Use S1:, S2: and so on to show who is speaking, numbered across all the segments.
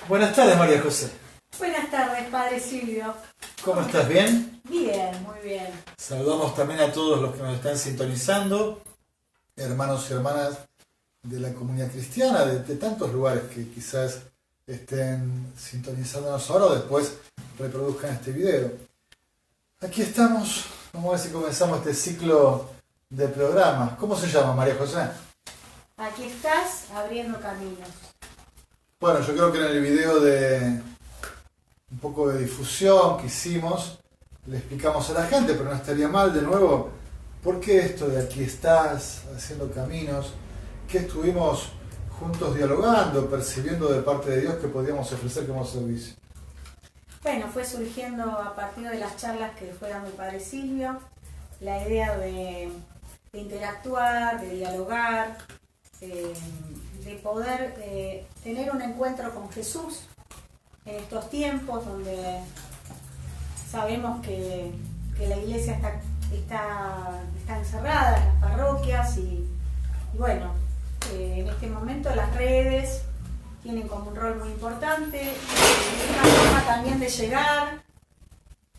S1: Buenas tardes, María José.
S2: Buenas tardes, Padre Silvio.
S1: ¿Cómo estás? ¿Bien?
S2: Bien, muy bien.
S1: Saludamos también a todos los que nos están sintonizando, hermanos y hermanas de la comunidad cristiana, de tantos lugares que quizás estén sintonizándonos ahora o después reproduzcan este video. Aquí estamos, vamos a ver si comenzamos este ciclo de programas. ¿Cómo se llama, María José?
S2: Aquí estás abriendo caminos.
S1: Bueno, yo creo que en el video de un poco de difusión que hicimos, le explicamos a la gente, pero no estaría mal de nuevo, ¿por qué esto de aquí estás haciendo caminos? ¿Qué estuvimos juntos dialogando, percibiendo de parte de Dios que podíamos ofrecer como servicio?
S2: Bueno, fue surgiendo a partir de las charlas que fue dando el Padre Silvio, la idea de interactuar, de dialogar, de poder tener un encuentro con Jesús en estos tiempos donde sabemos que la iglesia está encerrada en las parroquias y bueno, en este momento las redes tienen como un rol muy importante, es una forma también de llegar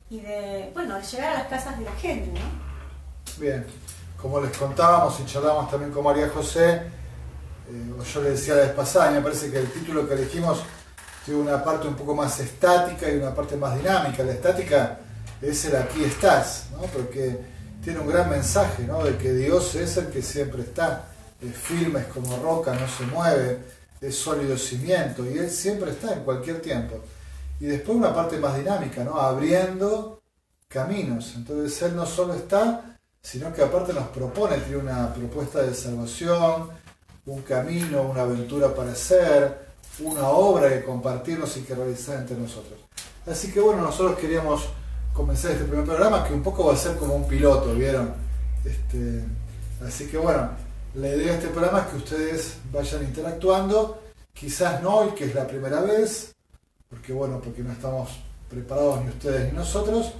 S2: y de llegar a las casas de la gente, ¿no?
S1: Bien, como les contábamos y charlamos también con María José, yo le decía la vez pasada, me parece que el título que elegimos tiene una parte un poco más estática y una parte más dinámica. La estática es el aquí estás, ¿no? Porque tiene un gran mensaje, ¿no? De que Dios es el que siempre está, es firme, es como roca, no se mueve, es sólido cimiento y Él siempre está en cualquier tiempo. Y después una parte más dinámica, ¿no? Abriendo caminos. Entonces Él no solo está, sino que aparte nos propone, tiene una propuesta de salvación, un camino, una aventura para hacer, una obra que compartirnos y que realizar entre nosotros. Así que bueno, nosotros queríamos comenzar este primer programa que un poco va a ser como un piloto, ¿vieron? Así que bueno, la idea de este programa es que ustedes vayan interactuando, quizás no hoy, que es la primera vez, porque no estamos preparados ni ustedes ni nosotros,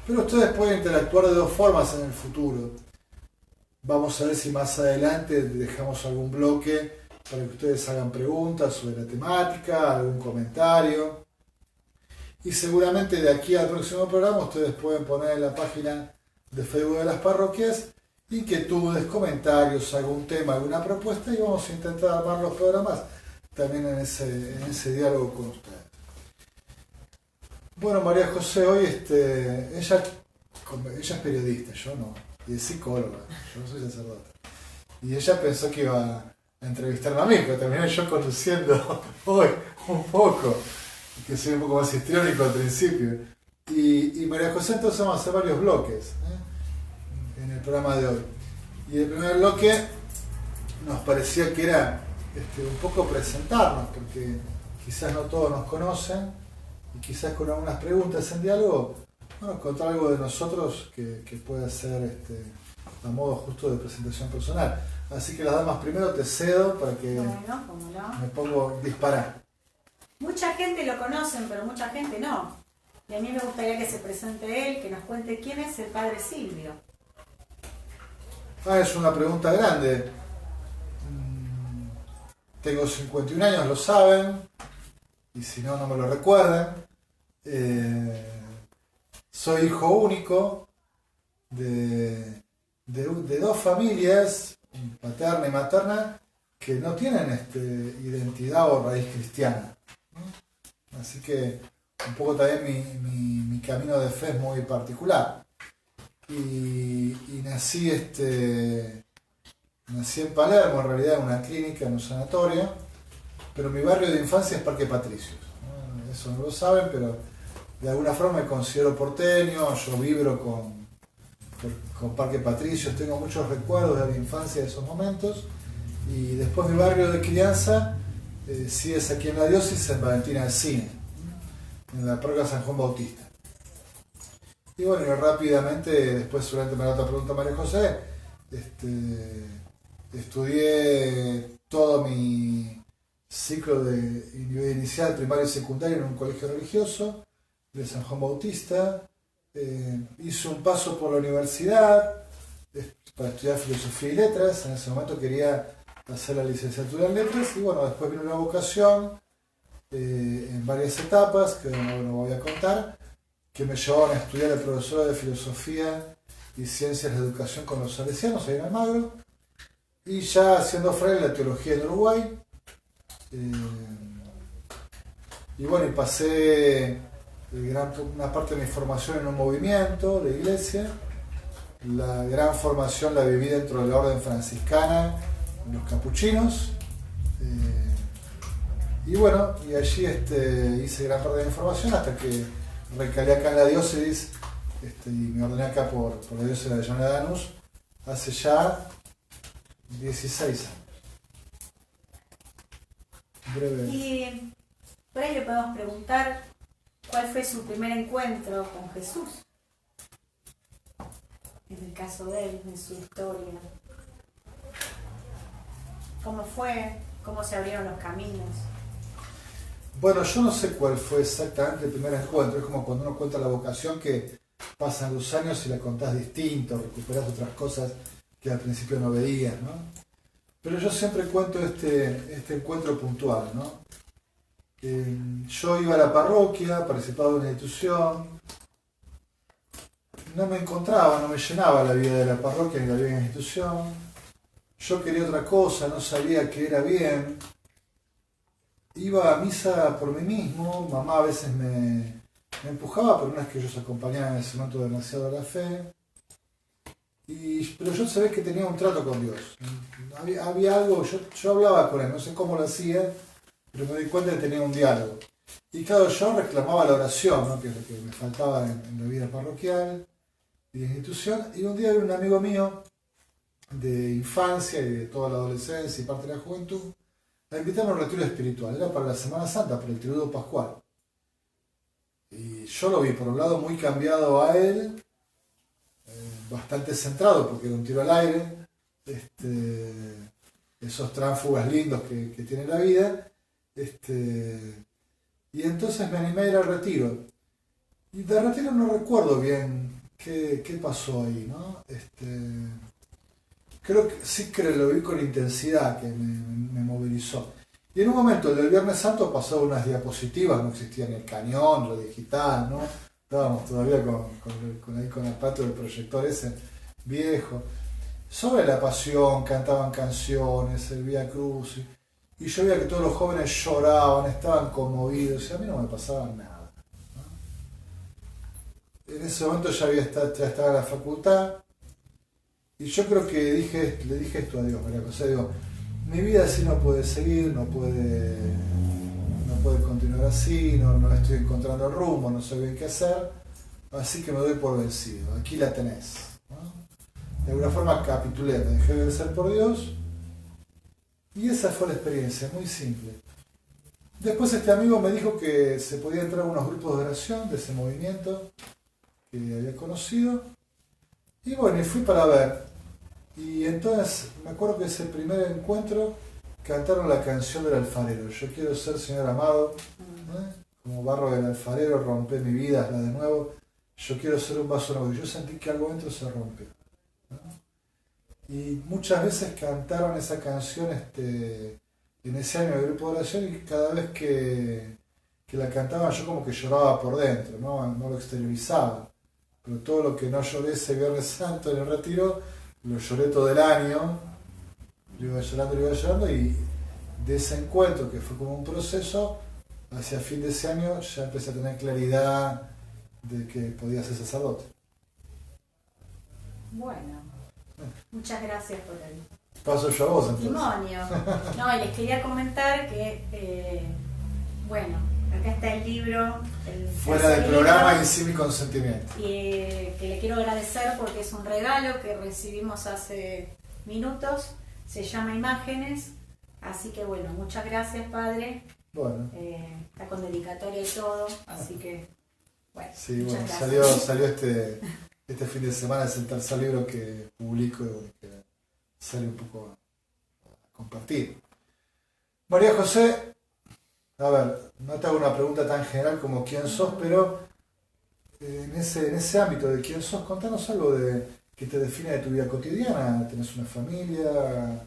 S1: pero ustedes pueden interactuar de dos formas en el futuro. Vamos a ver si más adelante dejamos algún bloque para que ustedes hagan preguntas sobre la temática, algún comentario. Y seguramente de aquí al próximo programa ustedes pueden poner en la página de Facebook de las parroquias inquietudes, comentarios, algún tema, alguna propuesta y vamos a intentar armar los programas también en ese diálogo con ustedes. Bueno, María José, hoy ella es periodista, yo no, y es psicóloga, yo no soy sacerdote. Y ella pensó que iba a entrevistarme a mí, pero terminé yo conduciendo hoy un poco, que soy un poco más histriónico al principio. Y María José, entonces vamos a hacer varios bloques en el programa de hoy. Y el primer bloque nos parecía que era un poco presentarnos, porque quizás no todos nos conocen, y quizás con algunas preguntas en diálogo, contar algo de nosotros que pueda ser a modo justo de presentación personal. Así que las damas, primero te cedo para que me pongo a disparar.
S2: Mucha gente lo conocen, pero mucha gente no. Y a mí me gustaría que se presente él, que nos cuente quién es el Padre Silvio.
S1: Es una pregunta grande. Tengo 51 años, lo saben, y si no, no me lo recuerdan. Soy hijo único de dos familias, paterna y materna, que no tienen identidad o raíz cristiana, ¿no? Así que un poco también mi camino de fe es muy particular. Y nací en Palermo, en realidad en una clínica, en un sanatorio, pero mi barrio de infancia es Parque Patricios, ¿no? Eso no lo saben, pero de alguna forma me considero porteño, yo vibro con Parque Patricios, tengo muchos recuerdos de la infancia de esos momentos, y después mi barrio de crianza sí es aquí en la diócesis, en Valentina Alsina, en la parroquia San Juan Bautista. Y bueno, rápidamente, después seguramente me da otra pregunta María José, estudié todo mi ciclo de nivel inicial, primario y secundario en un colegio religioso de San Juan Bautista. Hice un paso por la universidad para estudiar filosofía y letras. En ese momento quería hacer la licenciatura en letras y bueno, después vino la vocación en varias etapas, que no voy a contar, que me llevaban a estudiar el profesor de filosofía y ciencias de la educación con los salesianos ahí en Almagro, y ya siendo fraile la teología en Uruguay. Y bueno, y pasé una parte de mi formación en un movimiento de iglesia. La gran formación la viví dentro de la orden franciscana, los capuchinos. Y bueno, y allí hice gran parte de mi formación hasta que recalé acá en la diócesis y me ordené acá por la diócesis de Llanera de Lanús hace ya 16 años. Breve.
S2: Y por ahí le podemos preguntar cuál fue su primer encuentro con Jesús. En el caso de él, en su historia. ¿Cómo fue? ¿Cómo se abrieron los caminos?
S1: Bueno, yo no sé cuál fue exactamente el primer encuentro. Es como cuando uno cuenta la vocación, que pasan los años y la contás distinto, recuperás otras cosas que al principio no veías, ¿no? Pero yo siempre cuento este encuentro puntual, ¿no? Yo iba a la parroquia, participaba de una institución, no me encontraba, no me llenaba la vida de la parroquia ni la vida de la institución. Yo quería otra cosa, no sabía qué era bien. Iba a misa por mí mismo, mamá a veces me empujaba, pero no es que ellos acompañaban en ese momento demasiado a la fe. Pero yo sabía que tenía un trato con Dios. Había algo, yo hablaba con él, no sé cómo lo hacía, pero me di cuenta que tenía un diálogo. Y claro, yo reclamaba la oración, ¿no? Que es lo que me faltaba en la vida parroquial y de institución. Y un día vi un amigo mío de infancia y de toda la adolescencia y parte de la juventud a invitarme a un retiro espiritual. Era para la Semana Santa, para el Triduo Pascual. Y yo lo vi por un lado muy cambiado a él, bastante centrado porque era un tiro al aire, esos tránsfugas lindos que tiene la vida. Y entonces me animé a ir al retiro. Y de retiro no recuerdo bien qué pasó ahí, ¿no? Creo que sí que lo vi con intensidad, que me movilizó. Y en un momento, el del Viernes Santo, pasó unas diapositivas, no existía ni el cañón, lo digital, ¿no? Estábamos todavía con el pato del proyector ese viejo. Sobre la pasión, cantaban canciones, el Vía Cruz. Y yo veía que todos los jóvenes lloraban, estaban conmovidos, y a mí no me pasaba nada, ¿no? En ese momento ya estaba en la facultad. Y yo creo que le dije esto a Dios, María José, digo, mi vida así no puede seguir, no puede continuar así, no estoy encontrando rumbo, no sé bien qué hacer, así que me doy por vencido, aquí la tenés, ¿no? De alguna forma capitulé, me dejé vencer por Dios, y esa fue la experiencia, muy simple. Después este amigo me dijo que se podía entrar a unos grupos de oración de ese movimiento que había conocido, y bueno, y fui para ver. Y entonces me acuerdo que ese primer encuentro cantaron la canción del alfarero. Yo quiero ser Señor amado, ¿no? Como barro del alfarero, rompe mi vida, hazla de nuevo. Yo quiero ser un vaso nuevo. Y yo sentí que algo dentro se rompió, ¿no? Y muchas veces cantaron esa canción en ese año del grupo de oración, y cada vez que la cantaban yo como que lloraba por dentro, ¿no? No lo exteriorizaba. Pero todo lo que no lloré ese Viernes Santo en el retiro, lo lloré todo el año, lo iba llorando, y de ese encuentro, que fue como un proceso, hacia fin de ese año ya empecé a tener claridad de que podía ser sacerdote.
S2: Bueno, muchas gracias por el
S1: paso yo a vos entonces.
S2: Testimonio. No, y les quería comentar que, bueno, acá está el libro.
S1: Fuera del programa y sin mi consentimiento.
S2: Y que le quiero agradecer porque es un regalo que recibimos hace minutos. Se llama Imágenes. Así que bueno, muchas gracias, padre.
S1: Bueno.
S2: Está con dedicatoria y todo. Así que, bueno.
S1: Sí, bueno, salió este fin de semana, es el tercer libro que publico y que sale un poco a compartir. María José, a ver, no te hago una pregunta tan general como quién sos, pero en ese ámbito de quién sos, contanos algo que te define de tu vida cotidiana. ¿Tenés una familia?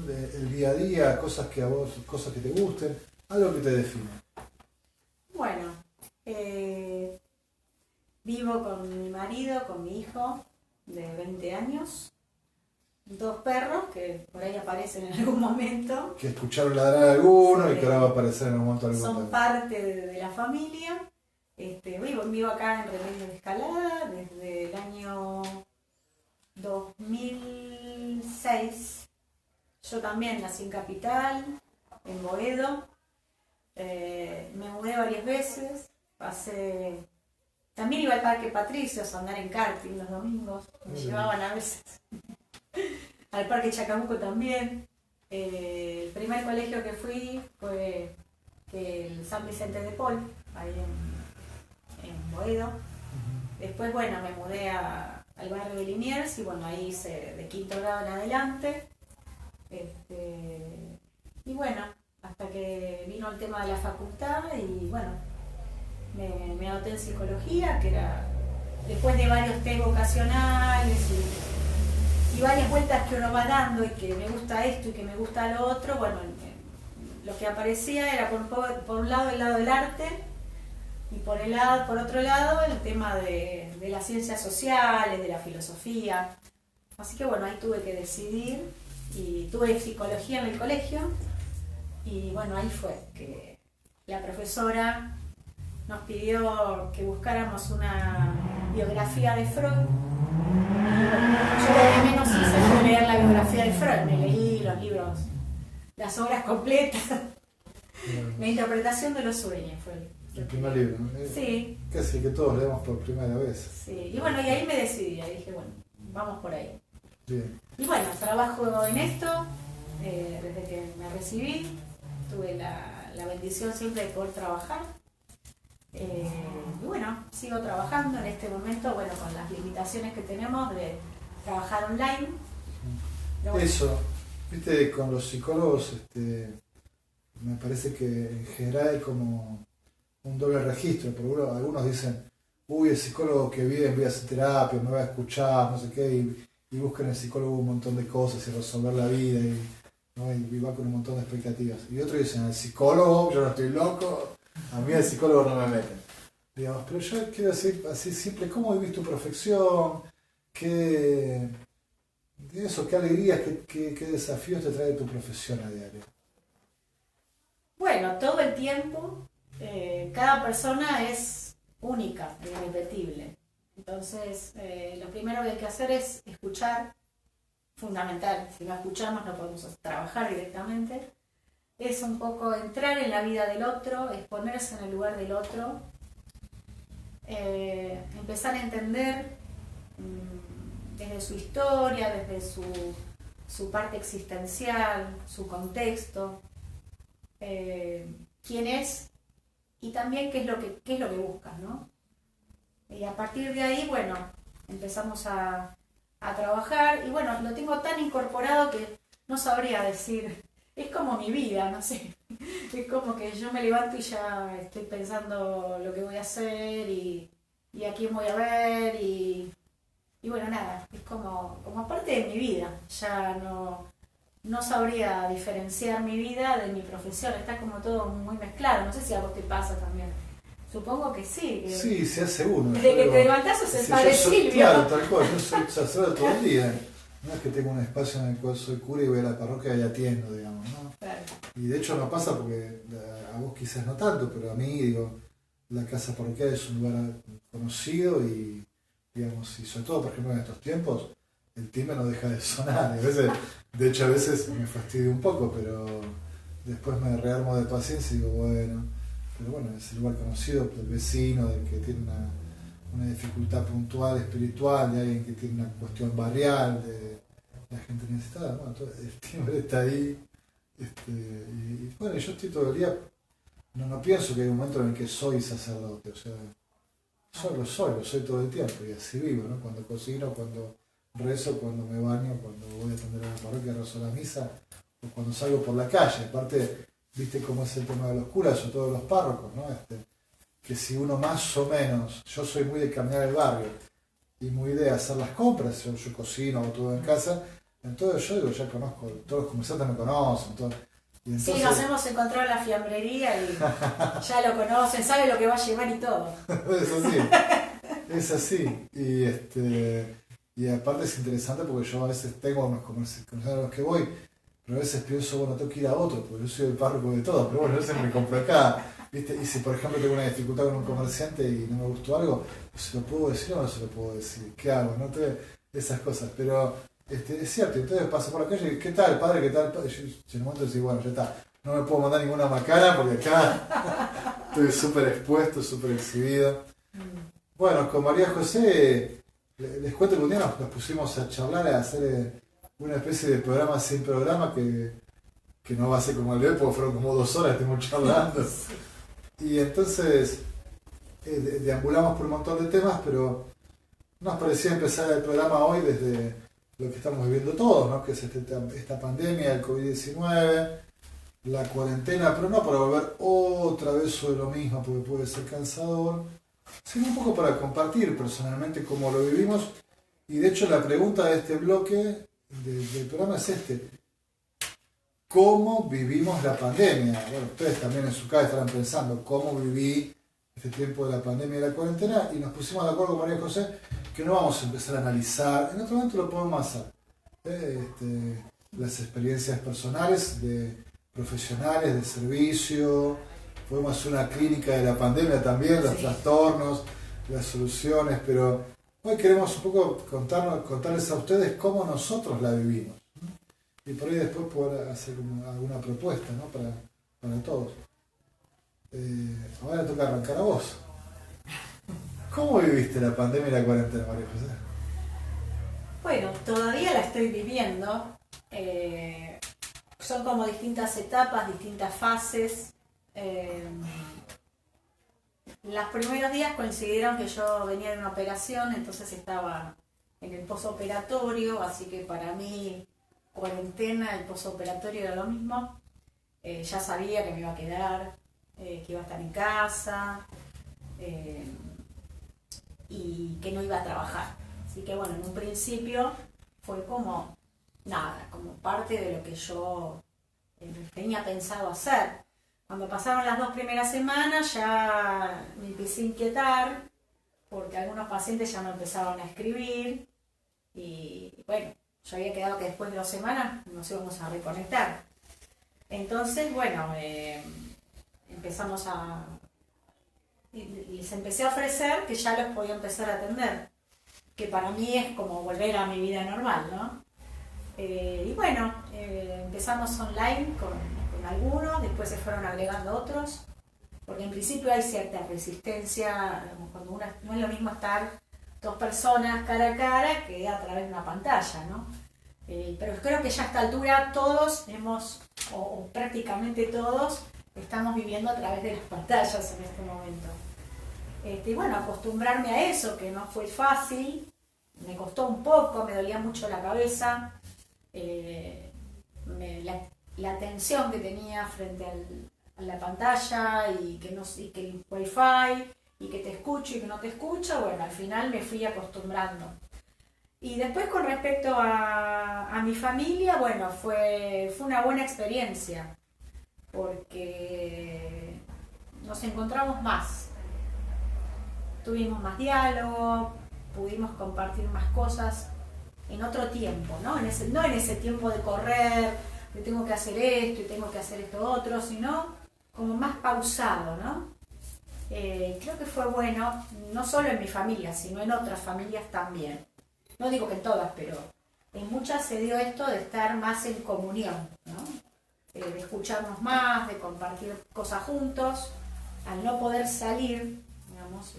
S1: El día a día, cosas que te gusten, algo que te define.
S2: Vivo con mi marido, con mi hijo de 20 años, 2 perros que por ahí aparecen en algún momento.
S1: Que escucharon ladrar a alguno
S2: Sí.
S1: y que ahora va a aparecer en algún momento alguno.
S2: Son parte de la familia. Vivo acá en Remedios de Escalada desde el año 2006. Yo también nací en Capital, en Boedo. Me mudé varias veces. También iba al Parque Patricios a andar en karting los domingos. Me llevaban a veces al Parque Chacabuco también. El primer colegio que fui fue el San Vicente de Paul, ahí en Boedo. Después, me mudé al barrio de Liniers y ahí hice de 5º grado en adelante. Hasta que vino el tema de la facultad y me anoté en psicología, que era después de varios test vocacionales y varias vueltas que uno va dando y que me gusta esto y que me gusta lo otro, lo que aparecía era por un lado el lado del arte y por otro lado el tema de las ciencias sociales, de la filosofía. Así que ahí tuve que decidir y tuve psicología en el colegio y ahí fue que la profesora nos pidió que buscáramos una biografía de Freud. Yo lo que menos hice fue leer la biografía de Freud, me leí los libros, las obras completas. La interpretación de los sueños fue
S1: el primer libro, ¿no?
S2: Sí.
S1: Casi que todos leemos por primera vez.
S2: Sí, y ahí me decidí, ahí dije, vamos por ahí.
S1: Bien.
S2: Y trabajo en esto, desde que me recibí, tuve la bendición siempre de poder trabajar. Sigo trabajando en este momento, con las limitaciones que tenemos de trabajar online.
S1: Eso, viste, con los psicólogos, me parece que en general hay como un doble registro, porque algunos dicen, el psicólogo que viene voy a hacer terapia, me va a escuchar, no sé qué, y buscan en el psicólogo un montón de cosas y resolver la vida, y va con un montón de expectativas. Y otros dicen, el psicólogo, yo no estoy loco, a mí el psicólogo no me meten. Digamos, pero yo quiero decir así simple, ¿cómo vivís tu profesión? ¿Qué alegrías, qué desafíos te trae tu profesión a diario?
S2: Todo el tiempo, cada persona es única, irrepetible. Entonces, lo primero que hay que hacer es escuchar, fundamental. Si no escuchamos no podemos trabajar directamente. Es un poco entrar en la vida del otro, es ponerse en el lugar del otro, empezar a entender desde su historia, desde su parte existencial, su contexto, quién es y también qué es lo que buscas, ¿no? Y a partir de ahí, empezamos a trabajar y lo tengo tan incorporado que no sabría decir, es como mi vida, no sé, es como que yo me levanto y ya estoy pensando lo que voy a hacer y a quién voy a ver y nada, es como parte de mi vida, ya no sabría diferenciar mi vida de mi profesión, está como todo muy mezclado, no sé si a vos te pasa también. Supongo que sí.
S1: Sí, se hace uno.
S2: Desde que te levantás sos el padre Silvio.
S1: Claro, tal cual, yo soy sacerdote todo el día. No es que tengo un espacio en el cual soy cura y voy a la parroquia y atiendo, digamos, ¿no?
S2: Claro.
S1: Y de hecho no pasa porque a vos quizás no tanto, pero a mí, la casa parroquial es un lugar conocido y, digamos, y sobre todo, por ejemplo, en estos tiempos, el timbre no deja de sonar. De hecho, a veces me fastidio un poco, pero después me rearmo de paciencia y digo, pero es el lugar conocido del vecino, del que tiene una dificultad puntual, espiritual, de alguien que tiene una cuestión barrial, de la gente necesitada. Todo el timbre está ahí. Yo estoy todo el día, no pienso que hay un momento en el que soy sacerdote, o sea, lo soy todo el tiempo y así vivo, ¿no? Cuando cocino, cuando rezo, cuando me baño, cuando voy a atender a la parroquia, rezo la misa, o cuando salgo por la calle. Aparte, viste cómo es el tema de los curas o todos los párrocos, ¿no? Que si uno más o menos, yo soy muy de caminar el barrio y muy de hacer las compras, yo cocino, hago todo en casa, entonces yo ya conozco, todos los comerciantes me conocen, y entonces...
S2: Sí, nos hemos encontrado en la fiambrería y ya lo conocen, sabe lo que va a llevar y todo.
S1: Eso sí. Es así. Y aparte es interesante porque yo a veces tengo unos comerciantes a los que voy, pero a veces pienso, bueno, tengo que ir a otro, porque yo soy el párroco de todo, pero bueno, a veces me compro acá, ¿viste? Y si por ejemplo tengo una dificultad con un comerciante y no me gustó algo, pues ¿se lo puedo decir o no se lo puedo decir? ¿Qué hago? ¿No? Esas cosas, pero es cierto, entonces paso por la calle y ¿qué tal, padre? ¿Qué tal? Padre? Yo en el momento decir, bueno, ya está, no me puedo mandar ninguna macana porque acá estoy súper expuesto, súper exhibido. Bueno, con María José les cuento que un día nos pusimos a charlar, a hacer una especie de programa sin programa que no va a ser como el de hoy, porque fueron como 2 horas, estuvimos charlando. Y entonces deambulamos por un montón de temas, pero nos parecía empezar el programa hoy desde lo que estamos viviendo todos, ¿no? Que es esta pandemia, el COVID-19, la cuarentena, pero no para volver otra vez sobre lo mismo, porque puede ser cansador, sino un poco para compartir personalmente cómo lo vivimos. Y de hecho la pregunta de este bloque del programa es ¿cómo vivimos la pandemia? Bueno, ustedes también en su casa estarán pensando cómo viví este tiempo de la pandemia y la cuarentena, y nos pusimos de acuerdo con María José que no vamos a empezar a analizar, en otro momento lo podemos hacer, las experiencias personales de profesionales, de servicio, podemos hacer una clínica de la pandemia también, los trastornos, las soluciones, pero hoy queremos un poco contarles a ustedes cómo nosotros la vivimos. Y por ahí después poder hacer alguna propuesta, ¿no? para todos. Ahora toca arrancar a vos. ¿Cómo viviste la pandemia y la cuarentena, María José?
S2: Bueno, todavía la estoy viviendo. Son como distintas etapas, distintas fases. Los primeros días coincidieron que yo venía de una operación, entonces estaba en el posoperatorio, así que para mí cuarentena, el posoperatorio era lo mismo. Ya sabía que me iba a quedar, que iba a estar en casa y que no iba a trabajar. Así que bueno, en un principio fue como nada, como parte de lo que yo tenía pensado hacer. Cuando pasaron las 2 primeras semanas ya me empecé a inquietar porque algunos pacientes ya me empezaron a escribir y bueno, yo había quedado que después de 2 semanas nos íbamos a reconectar. Entonces, bueno, empezamos les empecé a ofrecer que ya los podía empezar a atender, que para mí es como volver a mi vida normal, ¿no? Y bueno, empezamos online con algunos, después se fueron agregando otros, porque en principio hay cierta resistencia, cuando no es lo mismo estar 2 personas cara a cara que a través de una pantalla, ¿no? Pero creo que ya a esta altura todos o prácticamente todos, estamos viviendo a través de las pantallas en este momento. Y bueno, acostumbrarme a eso, que no fue fácil, me costó un poco, me dolía mucho la cabeza, la tensión que tenía frente a la pantalla y que el wifi y que te escucho y que no te escucho, bueno, al final me fui acostumbrando. Y después con respecto a mi familia, bueno, fue una buena experiencia porque nos encontramos más, tuvimos más diálogo, pudimos compartir más cosas en otro tiempo, ¿no? No en ese tiempo de correr, que tengo que hacer esto y tengo que hacer esto otro, sino como más pausado, ¿no? Creo que fue bueno, no solo en mi familia, sino en otras familias también. No digo que en todas, pero en muchas se dio esto de estar más en comunión, ¿no? De escucharnos más, de compartir cosas juntos, al no poder salir, digamos.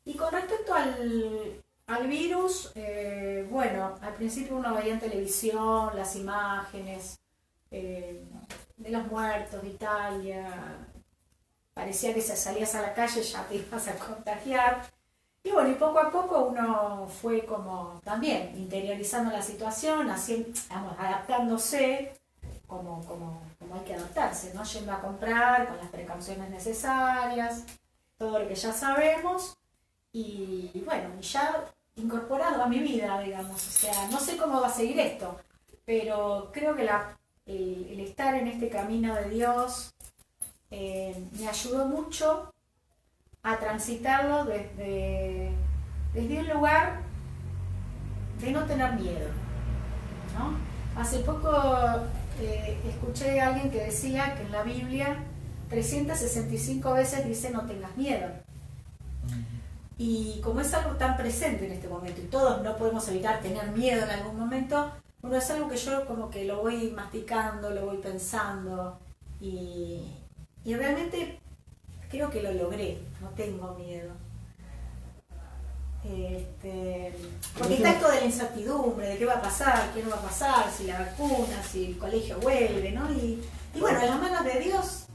S2: Y con respecto al virus, bueno, al principio uno veía en televisión las imágenes de los muertos de Italia, parecía que si salías a la calle ya te ibas a contagiar. Y bueno, y poco a poco uno fue como también interiorizando la situación, así, vamos, adaptándose como hay que adaptarse, ¿no? Yendo a comprar con las precauciones necesarias, todo lo que ya sabemos, y bueno, ya incorporado a mi vida, digamos. O sea, no sé cómo va a seguir esto, pero creo que el estar en este camino de Dios me ayudó mucho a transitarlo desde un lugar de no tener miedo, ¿no? Hace poco escuché a alguien que decía que en la Biblia 365 veces dice no tengas miedo. Y como es algo tan presente en este momento y todos no podemos evitar tener miedo en algún momento, bueno, es algo que yo como que lo voy masticando, lo voy pensando y realmente creo que lo logré, no tengo miedo. Porque está esto de la incertidumbre, de qué va a pasar, qué no va a pasar, si la vacuna, si el colegio vuelve, ¿no? Y bueno, en las manos de Dios.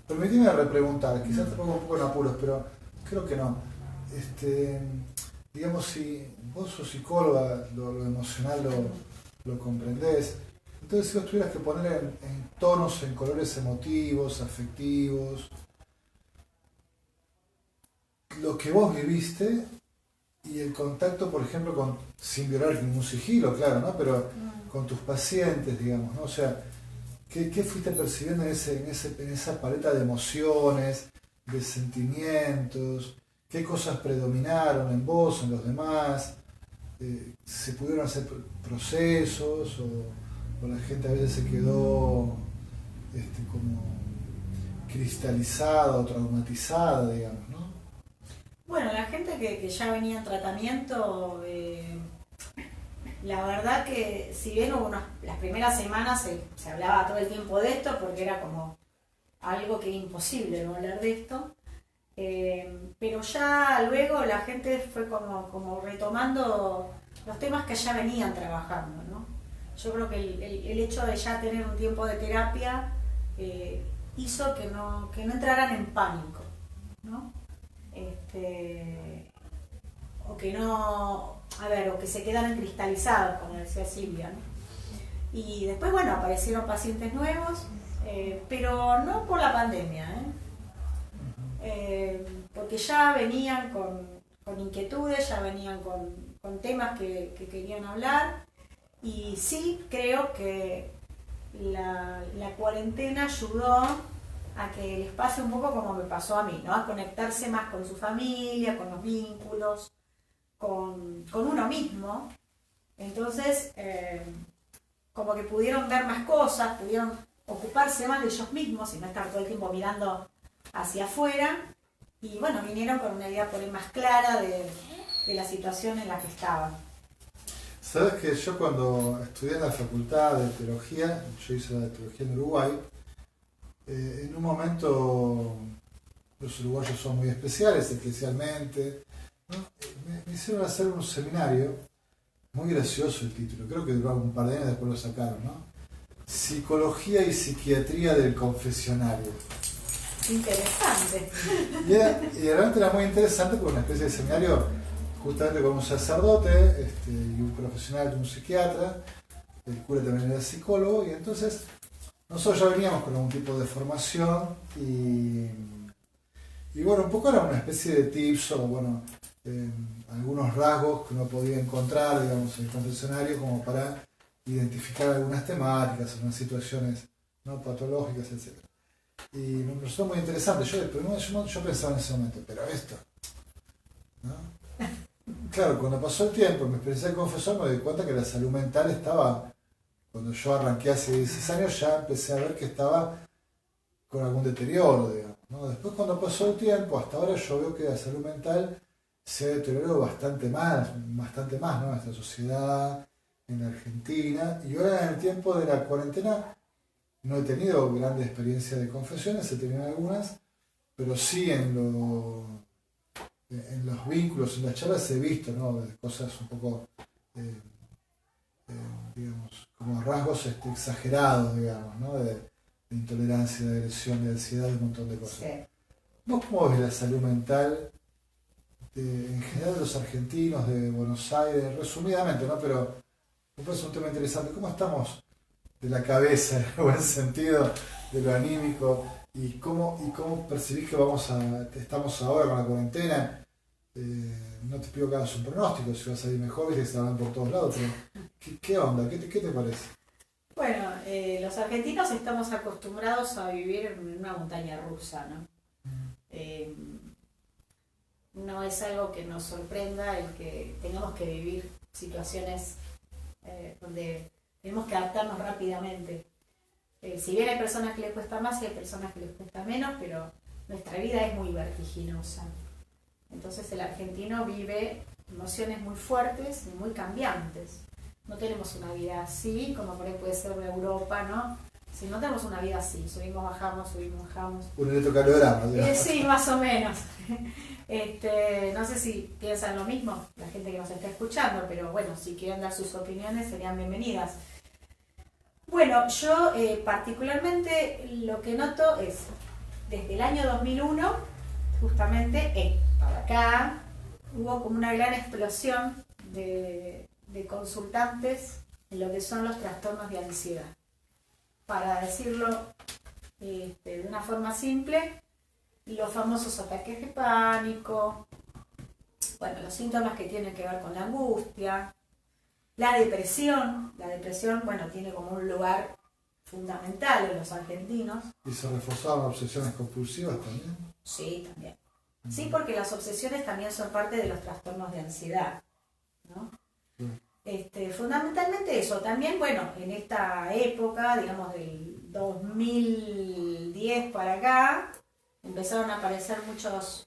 S1: Permíteme repreguntar, quizás te pongo un poco en apuros, pero creo que no. Digamos, si vos sos psicóloga, lo emocional lo comprendés, entonces si vos tuvieras que poner en tonos, en colores emotivos, afectivos, lo que vos viviste y el contacto, por ejemplo, sin violar ningún sigilo, claro, ¿no? Pero con tus pacientes, digamos, ¿no? O sea, ¿qué fuiste percibiendo en esa paleta de emociones, de sentimientos? ¿Qué cosas predominaron en vos, en los demás? ¿Se pudieron hacer procesos o la gente a veces se quedó como cristalizada o traumatizada, digamos, ¿no?
S2: Bueno, la gente que ya venía en tratamiento, la verdad que si bien las primeras semanas se hablaba todo el tiempo de esto porque era como algo que era imposible no hablar de esto, pero ya luego la gente fue como retomando los temas que ya venían trabajando, ¿no? Yo creo que el hecho de ya tener un tiempo de terapia hizo que no entraran en pánico, ¿no? O que no, o que se quedaran cristalizados, como decía Silvia, ¿no? Y después, bueno, aparecieron pacientes nuevos, pero no por la pandemia, porque ya venían con inquietudes, ya venían con temas que querían hablar, y sí creo que la cuarentena ayudó a que les pase un poco como me pasó a mí, ¿no? A conectarse más con su familia, con los vínculos, con uno mismo. Entonces, como que pudieron ver más cosas, pudieron ocuparse más de ellos mismos y no estar todo el tiempo mirando hacia afuera. Y bueno, vinieron con una idea por ahí más clara de la situación en la que estaban.
S1: Sabes que yo cuando estudié en la facultad de teología, yo hice la teología en Uruguay, en un momento los uruguayos son muy especiales, especialmente, ¿no? Me hicieron hacer un seminario, muy gracioso el título, creo que duró un par de años, después lo sacaron, ¿no? Psicología y psiquiatría del confesionario.
S2: Interesante.
S1: Y realmente era muy interesante porque una especie de seminario justamente con un sacerdote y un profesional, un psiquiatra, el cura también era psicólogo, y entonces nosotros ya veníamos con algún tipo de formación y bueno, un poco era una especie de tips o bueno, algunos rasgos que uno podía encontrar, digamos, en el confesionario como para identificar algunas temáticas, algunas situaciones no patológicas, etc. Y me resultó muy interesante. Yo pensaba en ese momento, pero esto, ¿no? Claro, cuando pasó el tiempo, mi experiencia de confesor, me di cuenta que la salud mental estaba, cuando yo arranqué hace 16 años, ya empecé a ver que estaba con algún deterioro, digamos, ¿no? Después, cuando pasó el tiempo, hasta ahora yo veo que la salud mental se ha deteriorado bastante más, ¿no? En nuestra sociedad, en la Argentina, y ahora en el tiempo de la cuarentena no he tenido grandes experiencias de confesiones, he tenido algunas, pero sí en los vínculos, en las charlas he visto, ¿no? Cosas un poco, digamos, como rasgos exagerados, digamos, ¿no? De intolerancia, de agresión, de ansiedad, de un montón de cosas. Sí. ¿Vos cómo ves la salud mental en general de los argentinos, de Buenos Aires, resumidamente, ¿no? Pero me parece un tema interesante. ¿Cómo estamos de la cabeza, en el buen sentido, de lo anímico? ¿Y cómo percibís que estamos ahora con la cuarentena? No te pido que hagas un pronóstico, si vas a salir mejor, viste que se hablan por todos lados, pero ¿qué onda? ¿Qué te parece?
S2: Bueno, los argentinos estamos acostumbrados a vivir en una montaña rusa, ¿no? no es algo que nos sorprenda el que tengamos que vivir situaciones donde tenemos que adaptarnos rápidamente. Si bien hay personas que les cuesta más y hay personas que les cuesta menos, pero nuestra vida es muy vertiginosa. Entonces el argentino vive emociones muy fuertes y muy cambiantes. No tenemos una vida así, como por ahí puede ser de Europa, ¿no? Si no tenemos una vida así, subimos, bajamos.
S1: Un electrocardiograma.
S2: Sí, más o menos. No sé si piensan lo mismo la gente que nos está escuchando, pero bueno, si quieren dar sus opiniones serían bienvenidas. Bueno, yo particularmente lo que noto es, desde el año 2001, justamente para acá, hubo como una gran explosión de consultantes en lo que son los trastornos de ansiedad. Para decirlo de una forma simple, los famosos ataques de pánico, bueno, los síntomas que tienen que ver con la angustia, la depresión, bueno, tiene como un lugar fundamental en los argentinos.
S1: ¿Y se reforzaron obsesiones compulsivas también?
S2: Sí, también. Sí, porque las obsesiones también son parte de los trastornos de ansiedad, ¿no? Fundamentalmente eso. También, bueno, en esta época, digamos del 2010 para acá, empezaron a aparecer muchos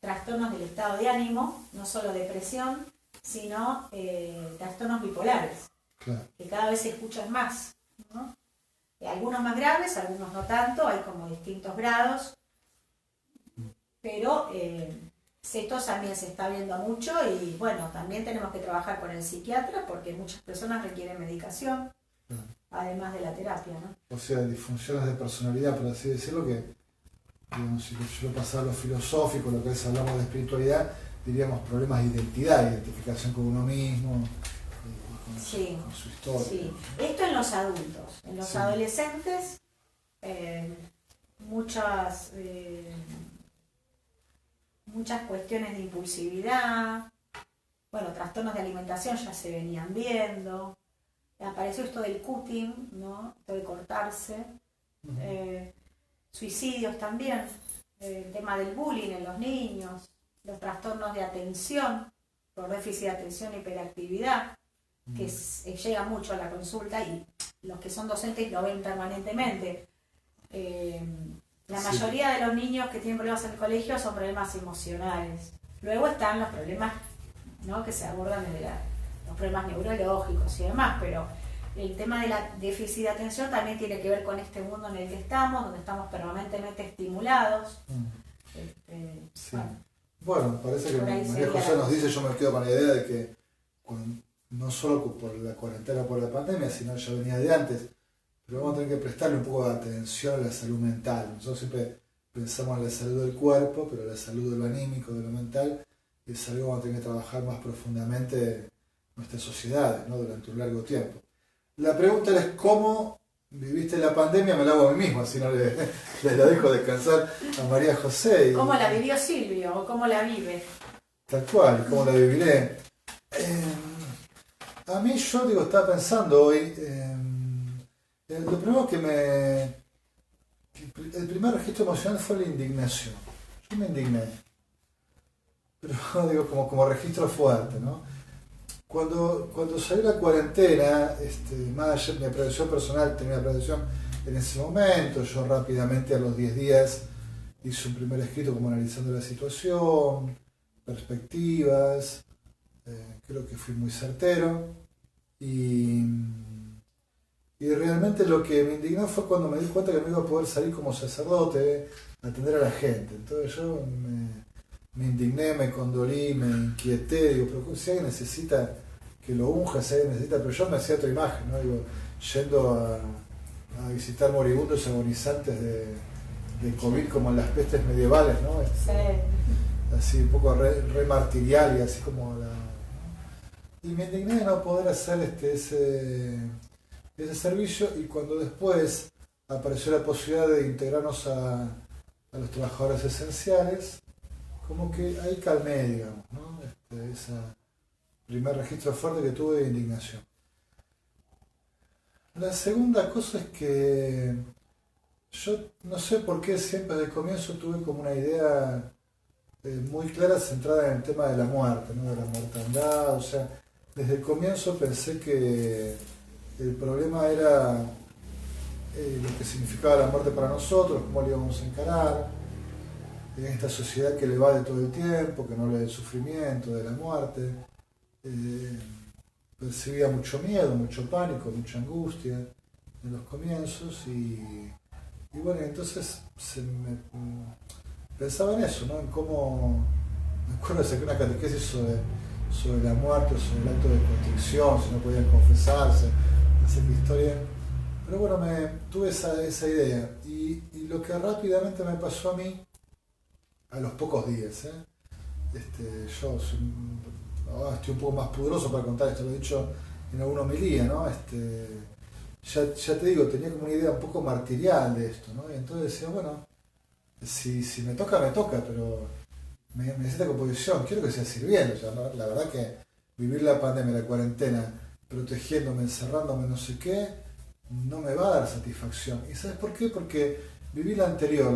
S2: trastornos del estado de ánimo, no solo depresión, sino trastornos bipolares,
S1: claro,
S2: que cada vez se escuchan más, ¿no? Algunos más graves, algunos no tanto, hay como distintos grados, pero esto también se está viendo mucho y bueno, también tenemos que trabajar con el psiquiatra porque muchas personas requieren medicación,
S1: claro,
S2: además de la terapia, ¿no?
S1: O sea, disfunciones de personalidad, por así decirlo, que digamos, si yo lo pasaba a lo filosófico, lo que es hablamos de espiritualidad, diríamos problemas de identidad, identificación con uno mismo,
S2: sí,
S1: con su historia.
S2: Sí. Esto en los adultos. En los adolescentes, muchas cuestiones de impulsividad, bueno, trastornos de alimentación ya se venían viendo, apareció esto del cutting, ¿no? Esto de cortarse, suicidios también, el tema del bullying en los niños, los trastornos de atención, por déficit de atención e hiperactividad, que llega mucho a la consulta y los que son docentes lo ven permanentemente. La mayoría de los niños que tienen problemas en el colegio son problemas emocionales. Luego están los problemas, ¿no?, que se abordan desde los problemas neurológicos y demás, pero el tema de la déficit de atención también tiene que ver con este mundo en el que estamos, donde estamos permanentemente estimulados.
S1: Sí. Bueno, parece que María José nos dice, yo me quedo con la idea de que no solo por la cuarentena o por la pandemia, sino ya venía de antes, pero vamos a tener que prestarle un poco de atención a la salud mental. Nosotros siempre pensamos en la salud del cuerpo, pero la salud de lo anímico, de lo mental, es algo que vamos a tener que trabajar más profundamente en nuestras sociedades, ¿no?, durante un largo tiempo. La pregunta es cómo viviste la pandemia, me la hago a mí mismo, así no les la dejo descansar a María José.
S2: ¿Cómo la vivió Silvio o cómo la vive?
S1: Tal cual, ¿cómo la viviré? A mí yo estaba pensando hoy, lo primero el primer registro emocional fue la indignación. Yo me indigné, pero como registro fuerte, ¿no? Cuando salió la cuarentena, más allá de mi apreciación personal, tenía una apreciación en ese momento, yo rápidamente a los 10 días hice un primer escrito como analizando la situación, perspectivas, creo que fui muy certero y realmente lo que me indignó fue cuando me di cuenta que no iba a poder salir como sacerdote a atender a la gente. Entonces yo me indigné, me condolí, me inquieté, pero si alguien necesita que lo unja, si alguien necesita, pero yo me hacía otra imagen, ¿no? Yendo a visitar moribundos agonizantes de COVID como en las pestes medievales, ¿no? Así un poco re martirial y así como ¿no? Y me indigné de no poder hacer ese servicio, y cuando después apareció la posibilidad de integrarnos a los trabajadores esenciales, como que ahí calmé, digamos, ¿no? Ese primer registro fuerte que tuve de indignación. La segunda cosa es que yo no sé por qué siempre desde el comienzo tuve como una idea muy clara, centrada en el tema de la muerte, ¿no? De la mortandad. O sea, desde el comienzo pensé que el problema era lo que significaba la muerte para nosotros, cómo lo íbamos a encarar, en esta sociedad que le va de todo el tiempo, que no le da el sufrimiento, de la muerte. Percibía mucho miedo, mucho pánico, mucha angustia en los comienzos y bueno, entonces pensaba en eso, ¿no? En cómo, me acuerdo de sacar una catequesis sobre la muerte, sobre el acto de contrición, si no podían confesarse, no sé qué historia. Pero bueno, tuve esa idea y lo que rápidamente me pasó a mí, a los pocos días, yo estoy un poco más pudoroso para contar esto, lo he dicho en alguna homilía, ¿no? Ya te digo, tenía como una idea un poco martirial de esto, ¿no? Y entonces decía, bueno, si me toca, pero me necesita composición, quiero que sea sirviendo. O sea, la verdad que vivir la pandemia, la cuarentena, protegiéndome, encerrándome, no sé qué, no me va a dar satisfacción. ¿Y sabes por qué? Porque viví la anterior,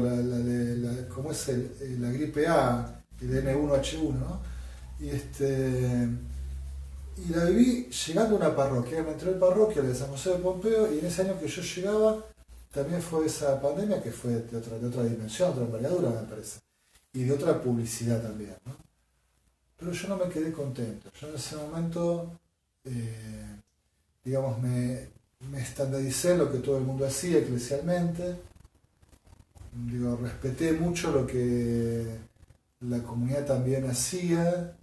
S1: como es la gripe A, el N1H1, ¿no? Y la viví llegando a una parroquia. Me entró en parroquia de San José de Pompeo y en ese año que yo llegaba también fue esa pandemia que fue de otra dimensión, otra envergadura me parece. Y de otra publicidad también, ¿no? Pero yo no me quedé contento. Yo en ese momento, digamos, me estandaricé en lo que todo el mundo hacía eclesialmente. Digo, respeté mucho lo que la comunidad también hacía.